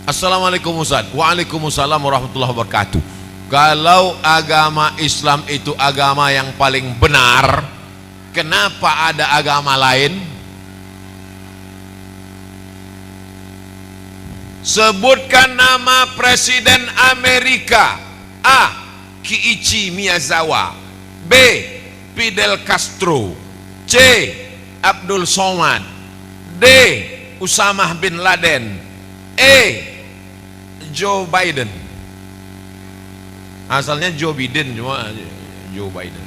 Assalamualaikum Ustaz. Waalaikumsalam warahmatullahi wabarakatuh. Kalau agama Islam itu agama yang paling benar, kenapa ada agama lain? Sebutkan nama Presiden Amerika. A. Kiichi Miyazawa. B. Fidel Castro. C. Abdul Somad. D. Usamah bin Laden. E. Joe Biden. Asalnya Joe Biden, cuma Joe Biden.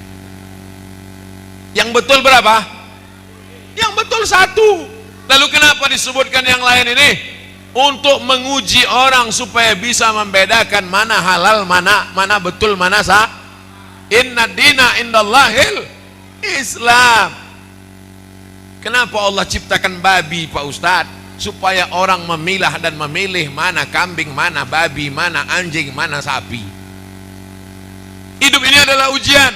Yang betul berapa? Yang betul satu. Lalu kenapa disebutkan yang lain ini? Untuk menguji orang supaya bisa membedakan mana halal, mana betul, mana sah. Inna dina indallahil Islam. Kenapa Allah ciptakan babi, Pak Ustadz? Supaya orang memilah dan memilih mana kambing, mana babi, mana anjing, mana sapi. Hidup ini adalah ujian.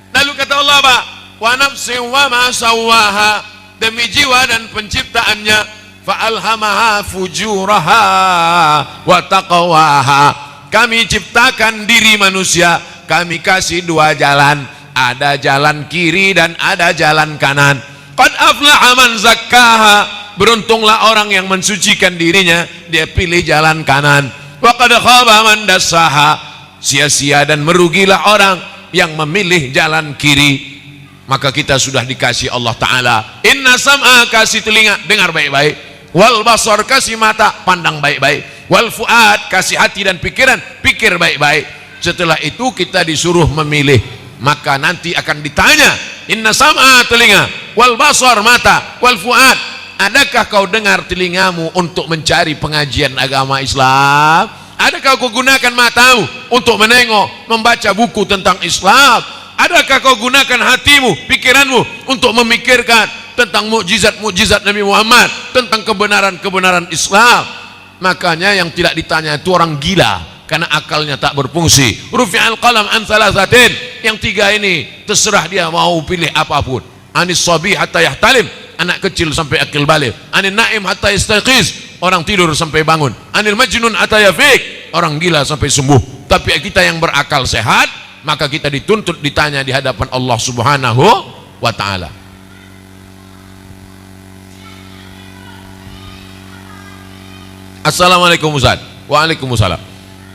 Lalu kata Allah, Pak, wa nafsin wa ma sawwaha, demi jiwa dan penciptaannya, fa'alhamaha fujuraha wa taqwaha. Kami ciptakan diri manusia, kami kasih dua jalan, ada jalan kiri dan ada jalan kanan. Qad aflaha man zakkaha, beruntunglah orang yang mensucikan dirinya, dia pilih jalan kanan. Wa qad khaba man dassaha, sia-sia dan merugilah orang yang memilih jalan kiri. Maka kita sudah dikasih Allah Ta'ala, inna sam'a, kasih telinga, dengar baik-baik, wal basar, kasih mata, pandang baik-baik, wal fuad, kasih hati dan pikiran, pikir baik-baik. Setelah itu kita disuruh memilih. Maka nanti akan ditanya, inna sam'a, telinga, wal basar, mata, wal fuad, adakah kau dengar telingamu untuk mencari pengajian agama Islam? Adakah kau gunakan matamu untuk menengok, membaca buku tentang Islam? Adakah kau gunakan hatimu, pikiranmu untuk memikirkan tentang mukjizat-mukjizat Nabi Muhammad, tentang kebenaran-kebenaran Islam? Makanya yang tidak ditanya itu orang gila, karena akalnya tak berfungsi. Rufi'al qalam an thalathatin, yang tiga ini terserah dia mau pilih apapun. Anis sabi hatta yahtalim, anak kecil sampai akil balik. Anil naim hatta yastayqiz, orang tidur sampai bangun. Anil majnun hatta yafiq, orang gila sampai sembuh. Tapi kita yang berakal sehat, maka kita dituntut ditanya di hadapan Allah Subhanahu wa Ta'ala. Assalamualaikum Ustaz. Waalaikumsalam.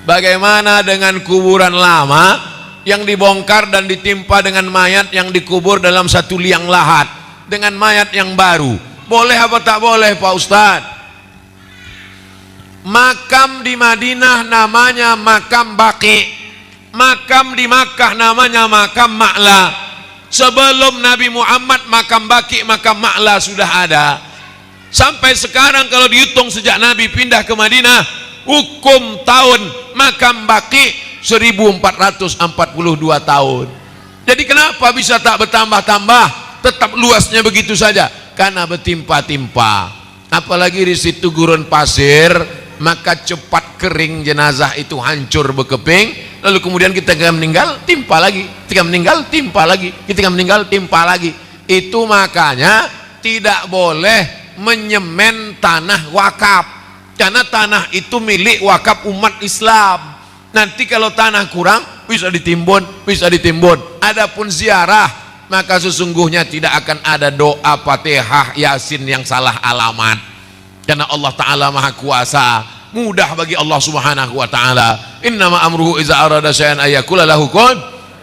Bagaimana dengan kuburan lama yang dibongkar dan ditimpa dengan mayat yang dikubur dalam satu liang lahat dengan mayat yang baru? Boleh apa tak boleh, Pak Ustaz? Makam di Madinah namanya makam Baqi. Makam di Makkah namanya makam Ma'la. Sebelum Nabi Muhammad makam Baqi, makam Ma'la sudah ada. Sampai sekarang kalau dihitung sejak Nabi pindah ke Madinah, hukum tahun makam Baqi 1442 tahun. Jadi kenapa bisa tak bertambah-tambah? Tetap luasnya begitu saja, karena bertimpa-timpa. Apalagi di situ gurun pasir, maka cepat kering, jenazah itu hancur berkeping. Lalu kemudian kita meninggal, timpa lagi. Ketika meninggal, timpa lagi. Ketika meninggal, timpa lagi. Itu makanya tidak boleh menyemen tanah wakaf, karena tanah itu milik wakaf umat Islam. Nanti kalau tanah kurang, bisa ditimbun, bisa ditimbun. Adapun ziarah, maka sesungguhnya tidak akan ada doa Fatihah Yasin yang salah alamat, karena Allah Ta'ala Maha Kuasa. Mudah bagi Allah Subhanahu wa Ta'ala. Innama amruhu iza arada syai'an ayyakula lahu kun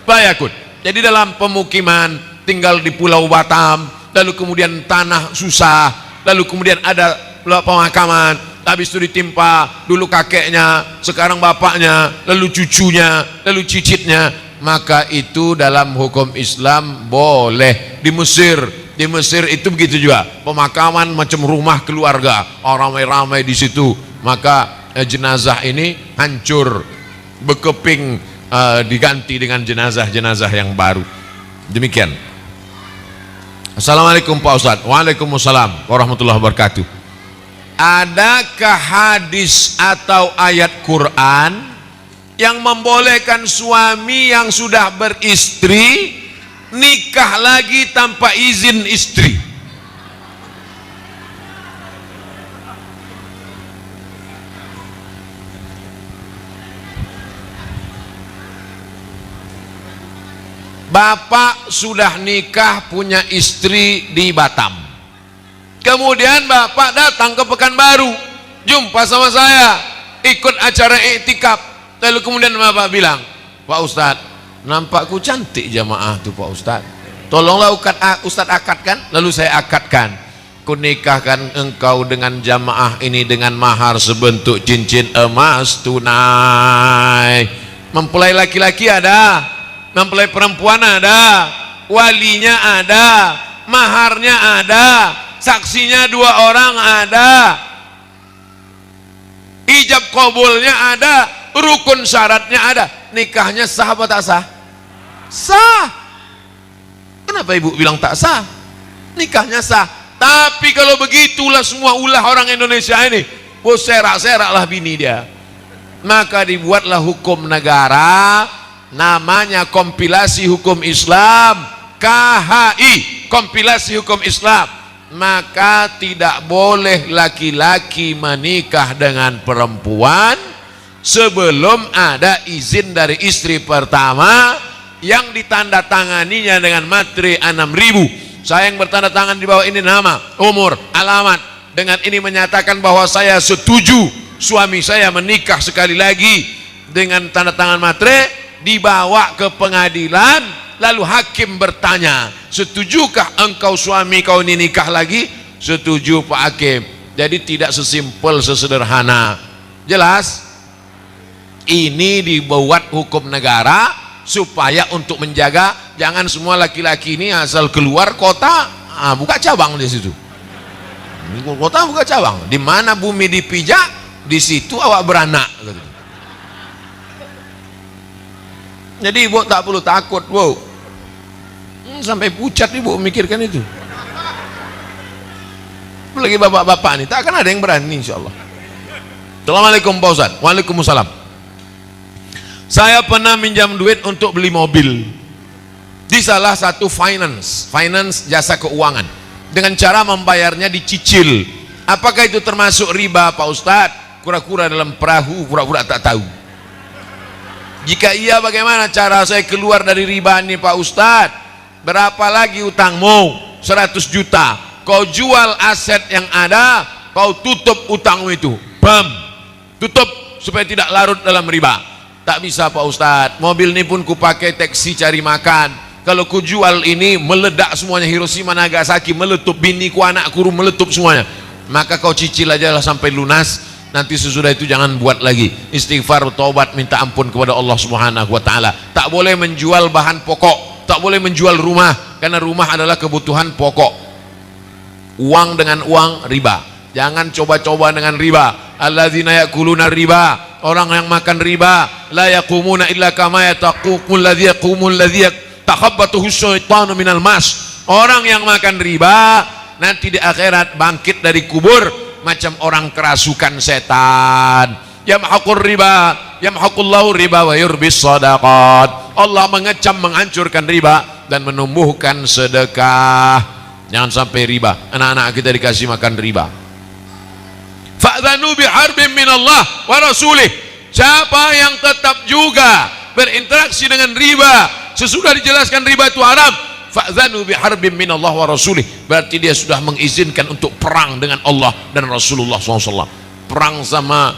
fayakun. Jadi dalam pemukiman, tinggal di Pulau Batam, lalu kemudian tanah susah, lalu kemudian ada pemakaman, habis itu ditimpa dulu kakeknya, sekarang bapaknya, lalu cucunya, lalu cicitnya, maka itu dalam hukum Islam boleh. Di Mesir itu begitu juga, pemakaman macam rumah keluarga, ramai-ramai di situ, maka jenazah ini hancur berkeping, diganti dengan jenazah-jenazah yang baru. Demikian. Assalamualaikum Pak Ustadz. Waalaikumsalam warahmatullahi wabarakatuh. Adakah hadis atau ayat Quran yang membolehkan suami yang sudah beristri nikah lagi tanpa izin istri? Bapak sudah nikah punya istri di Batam. Kemudian bapak datang ke Pekanbaru, jumpa sama saya, ikut acara iktikaf. Lalu kemudian bapak bilang, Pak Ustadz, nampakku cantik jamaah tuh Pak Ustadz. Tolonglah Ustadz akadkan. Lalu saya akadkan. Ku nikahkan engkau dengan jamaah ini dengan mahar sebentuk cincin emas tunai. Mempelai laki-laki ada, mempelai perempuan ada, walinya ada, maharnya ada, saksinya 2 orang ada, ijab kabulnya ada, rukun syaratnya ada. Nikahnya sah apa tak sah? Sah. Kenapa ibu bilang tak sah? Nikahnya sah. Tapi kalau begitulah semua ulah orang Indonesia ini, serak-seraklah bini dia. Maka dibuatlah hukum negara, namanya kompilasi hukum Islam, KHI, kompilasi hukum Islam. Maka tidak boleh laki-laki menikah dengan perempuan sebelum ada izin dari istri pertama yang ditandatanganinya dengan materi 6.000. Saya yang bertanda tangan di bawah ini nama, umur, alamat. Dengan ini menyatakan bahwa saya setuju suami saya menikah sekali lagi dengan tanda tangan materi, dibawa ke pengadilan. Lalu hakim bertanya, setujukah engkau suami kau ini nikah lagi? Setuju Pak Hakim. Jadi tidak sesimpel sesederhana. Jelas? Ini dibuat hukum negara supaya untuk menjaga jangan semua laki-laki ini asal keluar kota buka cabang di situ. Kota buka cabang. Di mana bumi dipijak, di situ awak beranak. Jadi ibu tak perlu takut, wow. Sampai pucat ibu memikirkan itu. Apalagi bapak-bapak ini, tak akan ada yang berani insyaallah. Assalamualaikum Pak Ustaz. Waalaikumsalam. Saya pernah minjam duit untuk beli mobil di salah satu finance jasa keuangan, dengan cara membayarnya dicicil. Apakah itu termasuk riba Pak Ustadz? Kura-kura dalam perahu, pura-pura tak tahu. Jika iya, bagaimana cara saya keluar dari riba ini Pak Ustadz? Berapa lagi utangmu? 100 juta. Kau jual aset yang ada, kau tutup utangmu itu. Bam, tutup supaya tidak larut dalam riba. Tak bisa Pak Ustadz, mobil ini pun ku pakai taksi cari makan. Kalau ku jual ini meledak semuanya, Hiroshima Nagasaki meletup, biniku anakku meletup semuanya. Maka kau cicil aja lah sampai lunas. Nanti sesudah itu jangan buat lagi. Istighfar, taubat, minta ampun kepada Allah Subhanahu wa taala. Tak boleh menjual bahan pokok, tak boleh menjual rumah, karena rumah adalah kebutuhan pokok. Uang dengan uang riba. Jangan coba-coba dengan riba. Alladzina yakuluna riba, orang yang makan riba, la yaqumuna illa kama yataqumul ladzi yaqumul ladzi takhabbatuhu syaitanu minal mas. Orang yang makan riba nanti di akhirat bangkit dari kubur macam orang kerasukan setan. Yamhaqur riba, yamhaqullahu riba wa yurbis shadaqat. Allah mengecam, menghancurkan riba dan menumbuhkan sedekah. Jangan sampai riba. Anak-anak kita dikasih makan riba. Fa'dhanu biharbin minallah wa rasulih. Siapa yang tetap juga berinteraksi dengan riba sesudah dijelaskan riba itu haram, fa'dhanu biharbin minallah wa rasulih, berarti dia sudah mengizinkan untuk perang dengan Allah dan Rasulullah SAW. Perang sama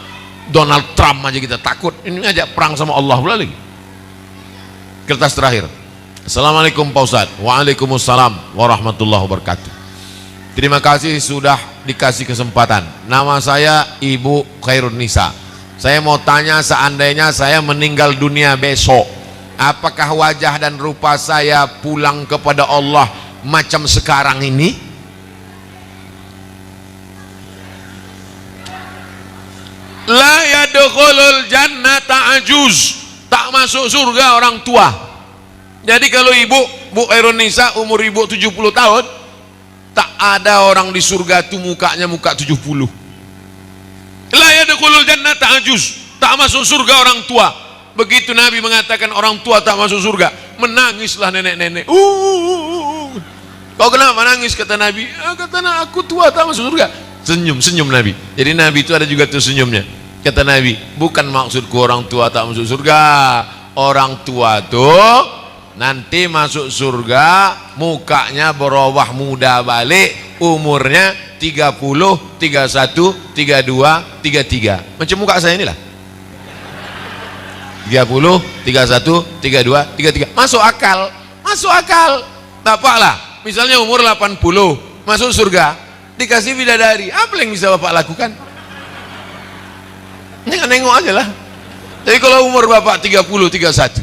Donald Trump aja kita takut, ini ngajak perang sama Allah pula lagi. Kertas terakhir. Assalamualaikum Pak Ustaz. Waalaikumsalam warahmatullahi wabarakatuh. Terima kasih sudah dikasih kesempatan. Nama saya Ibu Khairun Nisa. Saya mau tanya, seandainya saya meninggal dunia besok, apakah wajah dan rupa saya pulang kepada Allah macam sekarang ini? La yadkhulul jannata ajuz. Tak masuk surga orang tua. Jadi kalau Bu Khairun Nisa umur ibu 70 tahun, tak ada orang di surga itu mukanya muka 70. La yadkhulul jannata ajuz, tak masuk surga orang tua. Begitu Nabi mengatakan orang tua tak masuk surga, menangislah nenek-nenek. Kau kenapa nangis? Kata Nabi. Kata aku tua tak masuk surga. Senyum Nabi. Jadi Nabi itu ada juga tuh senyumnya. Kata Nabi, bukan maksudku orang tua tak masuk surga. Orang tua tuh nanti masuk surga mukanya berubah muda balik, umurnya 30, 31, 32, 33. Macam muka saya inilah. 30, 31, 32, 33. Masuk akal, masuk akal. Dapatlah, misalnya umur 80, masuk surga, dikasih bidadari. Apa yang bisa Bapak lakukan? Nengok aja lah. Jadi kalau umur Bapak 30, 31,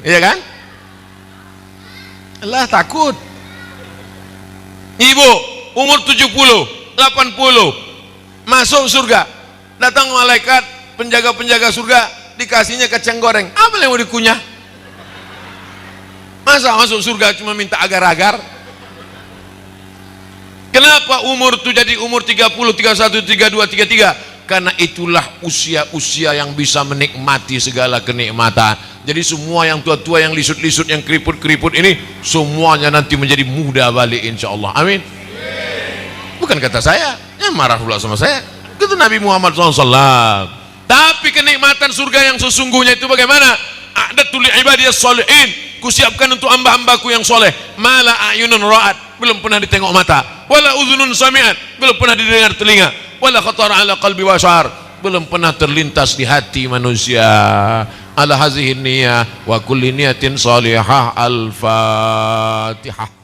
iya kan? Allah takut. Ibu umur 70, 80, masuk surga, datang malaikat penjaga-penjaga surga, dikasihnya kacang goreng. Apa yang mau dikunyah? Masa masuk surga cuma minta agar-agar? Kenapa umur itu jadi umur 30, 31, 32, 33? Karena itulah usia-usia yang bisa menikmati segala kenikmatan. Jadi semua yang tua-tua, yang lisut-lisut, yang keriput-keriput ini, semuanya nanti menjadi muda balik insya Allah. Amin. Bukan kata saya, yang marah pula sama saya, kata Nabi Muhammad SAW. Tapi kenikmatan surga yang sesungguhnya itu bagaimana? A'datul ibadiyas sholihin, kusiapkan untuk hamba-hambaku yang soleh. Mala a'yunun ra'at, belum pernah ditengok mata. Wala udhunun sami'at, belum pernah didengar telinga. Wala khatara ala qalbi bashar, belum pernah terlintas di hati manusia. Ala hazihin niyah wa kulli niyatin salihah. Al-Fatihah.